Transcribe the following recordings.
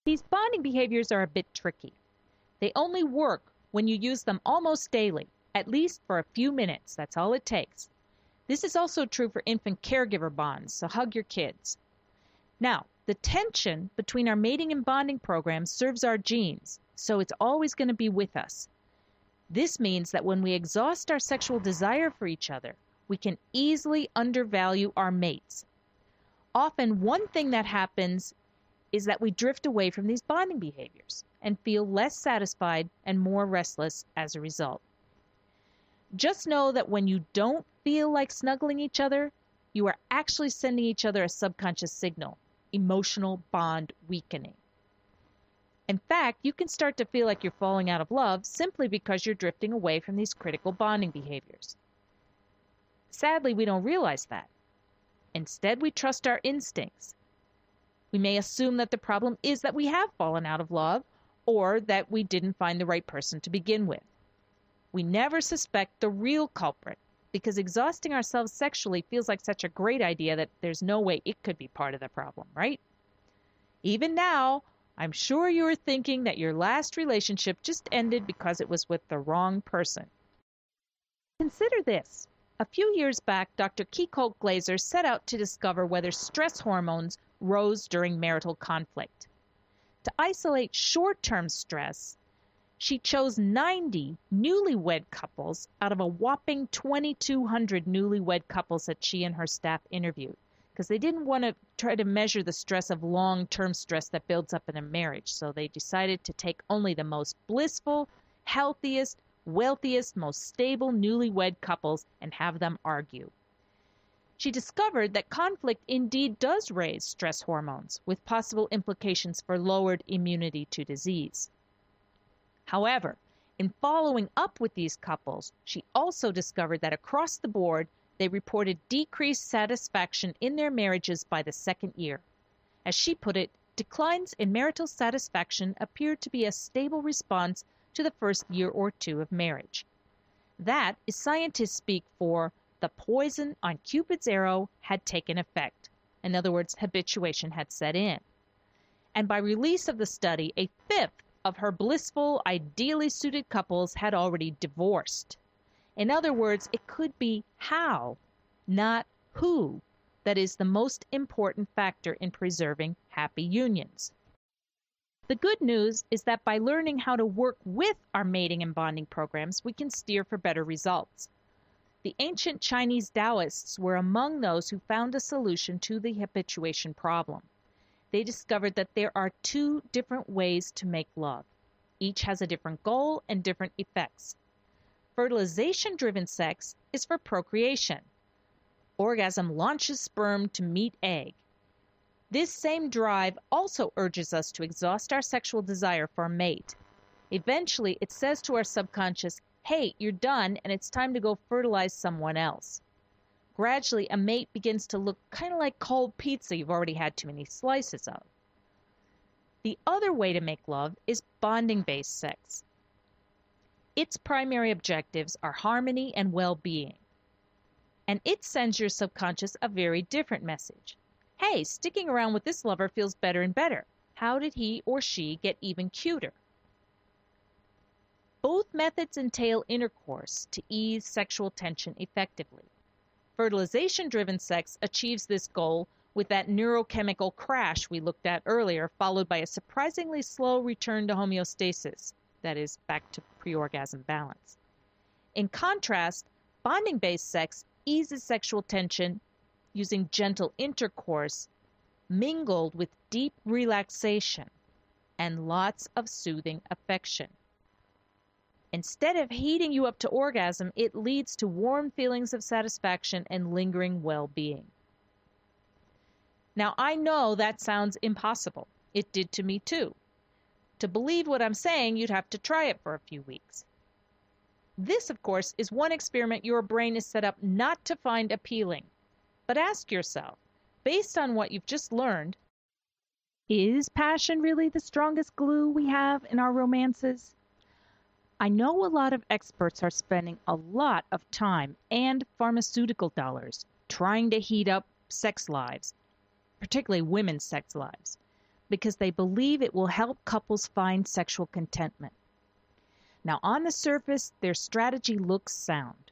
These bonding behaviors are a bit tricky. They only work when you use them almost daily, at least for a few minutes. That's all it takes. This is also true for infant caregiver bonds, so hug your kids. Now, the tension between our mating and bonding programs serves our genes, so it's always going to be with us. This means that when we exhaust our sexual desire for each other, we can easily undervalue our mates. Often, one thing that happens is that we drift away from these bonding behaviors and feel less satisfied and more restless as a result. Just know that when you don't feel like snuggling each other, you are actually sending each other a subconscious signal, emotional bond weakening. In fact, you can start to feel like you're falling out of love simply because you're drifting away from these critical bonding behaviors. Sadly, we don't realize that. Instead, we trust our instincts. We may assume that the problem is that we have fallen out of love or that we didn't find the right person to begin with. We never suspect the real culprit because exhausting ourselves sexually feels like such a great idea that there's no way it could be part of the problem, right? Even now, I'm sure you are thinking that your last relationship just ended because it was with the wrong person. Consider this. A few years back, Dr. Kikolt Glaser set out to discover whether stress hormones rose during marital conflict. To isolate short-term stress, she chose 90 newlywed couples out of a whopping 2,200 newlywed couples that she and her staff interviewed, because they didn't want to try to measure the stress of long-term stress that builds up in a marriage. So they decided to take only the most blissful, healthiest, wealthiest, most stable newlywed couples and have them argue. She discovered that conflict indeed does raise stress hormones, with possible implications for lowered immunity to disease. However, in following up with these couples, she also discovered that across the board, they reported decreased satisfaction in their marriages by the second year. As she put it, declines in marital satisfaction appeared to be a stable response to the first year or two of marriage. That is scientists speak for the poison on Cupid's arrow had taken effect. In other words, habituation had set in. And by release of the study, a fifth of her blissful, ideally suited couples had already divorced. In other words, it could be how, not who, that is the most important factor in preserving happy unions. The good news is that by learning how to work with our mating and bonding programs, we can steer for better results. The ancient Chinese Taoists were among those who found a solution to the habituation problem. They discovered that there are two different ways to make love. Each has a different goal and different effects. Fertilization-driven sex is for procreation. Orgasm launches sperm to meet egg. This same drive also urges us to exhaust our sexual desire for a mate. Eventually, it says to our subconscious, hey, you're done and it's time to go fertilize someone else. Gradually, a mate begins to look kind of like cold pizza you've already had too many slices of. The other way to make love is bonding-based sex. Its primary objectives are harmony and well-being. And it sends your subconscious a very different message. Hey, sticking around with this lover feels better and better. How did he or she get even cuter? Both methods entail intercourse to ease sexual tension effectively. Fertilization-driven sex achieves this goal with that neurochemical crash we looked at earlier, followed by a surprisingly slow return to homeostasis, that is, back to pre-orgasm balance. In contrast, bonding-based sex eases sexual tension using gentle intercourse mingled with deep relaxation and lots of soothing affection. Instead of heating you up to orgasm, it leads to warm feelings of satisfaction and lingering well-being. Now, I know that sounds impossible. It did to me too. To believe what I'm saying, you'd have to try it for a few weeks. This, of course, is one experiment your brain is set up not to find appealing. But ask yourself, based on what you've just learned, is passion really the strongest glue we have in our romances? I know a lot of experts are spending a lot of time and pharmaceutical dollars trying to heat up sex lives, particularly women's sex lives. because they believe it will help couples find sexual contentment. Now, on the surface, their strategy looks sound.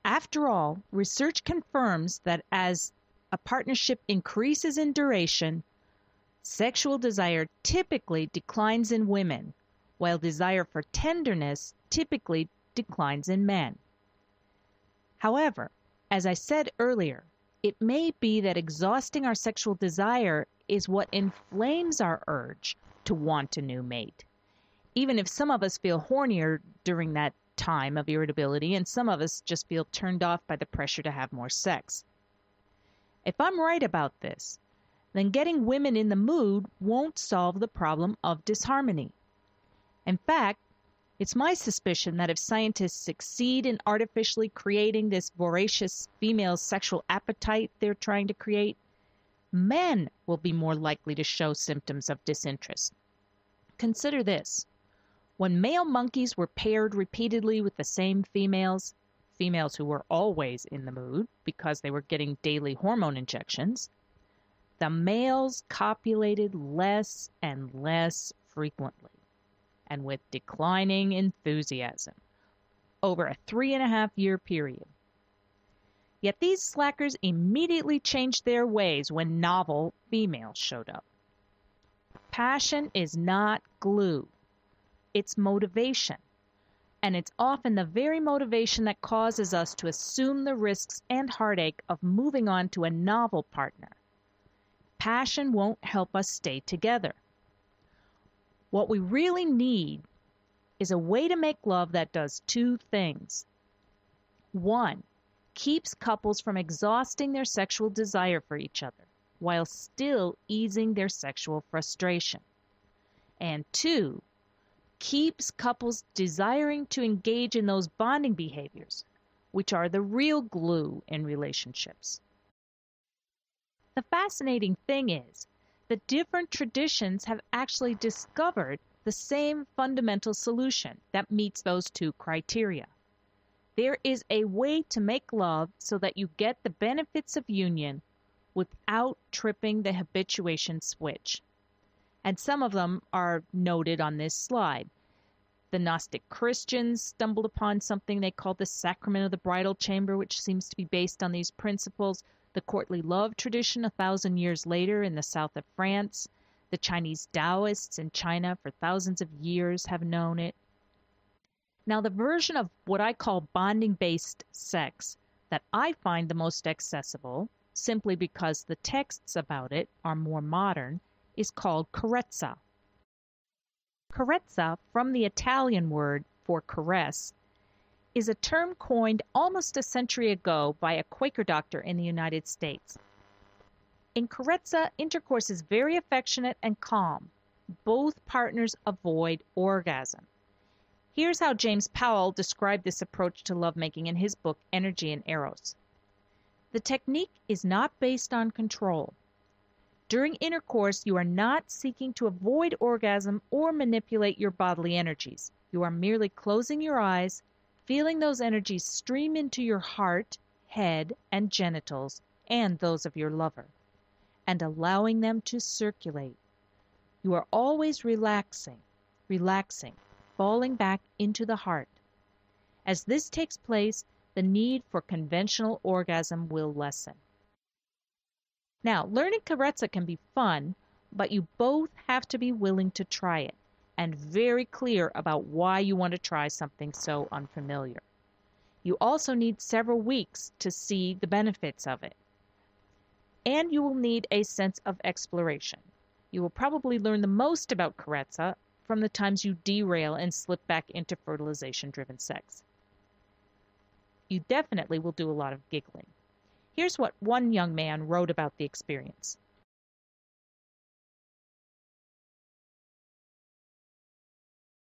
After all, research confirms that as a partnership increases in duration, sexual desire typically declines in women, while desire for tenderness typically declines in men. However, as I said earlier, it may be that exhausting our sexual desire is what inflames our urge to want a new mate, even if some of us feel hornier during that time of irritability and some of us just feel turned off by the pressure to have more sex. If I'm right about this, then getting women in the mood won't solve the problem of disharmony. In fact, it's my suspicion that if scientists succeed in artificially creating this voracious female sexual appetite they're trying to create, men will be more likely to show symptoms of disinterest. Consider this. When male monkeys were paired repeatedly with the same females who were always in the mood because they were getting daily hormone injections, the males copulated less and less frequently and with declining enthusiasm over a 3.5-year period. Yet these slackers immediately changed their ways when novel females showed up. Passion is not glue. It's motivation. And it's often the very motivation that causes us to assume the risks and heartache of moving on to a novel partner. Passion won't help us stay together. What we really need is a way to make love that does two things. One, keeps couples from exhausting their sexual desire for each other while still easing their sexual frustration. And two, keeps couples desiring to engage in those bonding behaviors, which are the real glue in relationships. The fascinating thing is that different traditions have actually discovered the same fundamental solution that meets those two criteria. There is a way to make love so that you get the benefits of union without tripping the habituation switch. And some of them are noted on this slide. The Gnostic Christians stumbled upon something they called the sacrament of the bridal chamber, which seems to be based on these principles. The courtly love tradition 1,000 years later in the south of France. The Chinese Taoists in China for thousands of years have known it. Now, the version of what I call bonding-based sex that I find the most accessible, simply because the texts about it are more modern, is called carezza. Carezza, from the Italian word for caress, is a term coined almost a century ago by a Quaker doctor in the United States. In carezza, intercourse is very affectionate and calm. Both partners avoid orgasm. Here's how James Powell described this approach to lovemaking in his book, Energy and Eros. The technique is not based on control. During intercourse, you are not seeking to avoid orgasm or manipulate your bodily energies. You are merely closing your eyes, feeling those energies stream into your heart, head, and genitals, and those of your lover, and allowing them to circulate. You are always relaxing, falling back into the heart. As this takes place, the need for conventional orgasm will lessen. Now, learning carezza can be fun, but you both have to be willing to try it and very clear about why you want to try something so unfamiliar. You also need several weeks to see the benefits of it. And you will need a sense of exploration. You will probably learn the most about carezza from the times you derail and slip back into fertilization-driven sex. You definitely will do a lot of giggling. Here's what one young man wrote about the experience.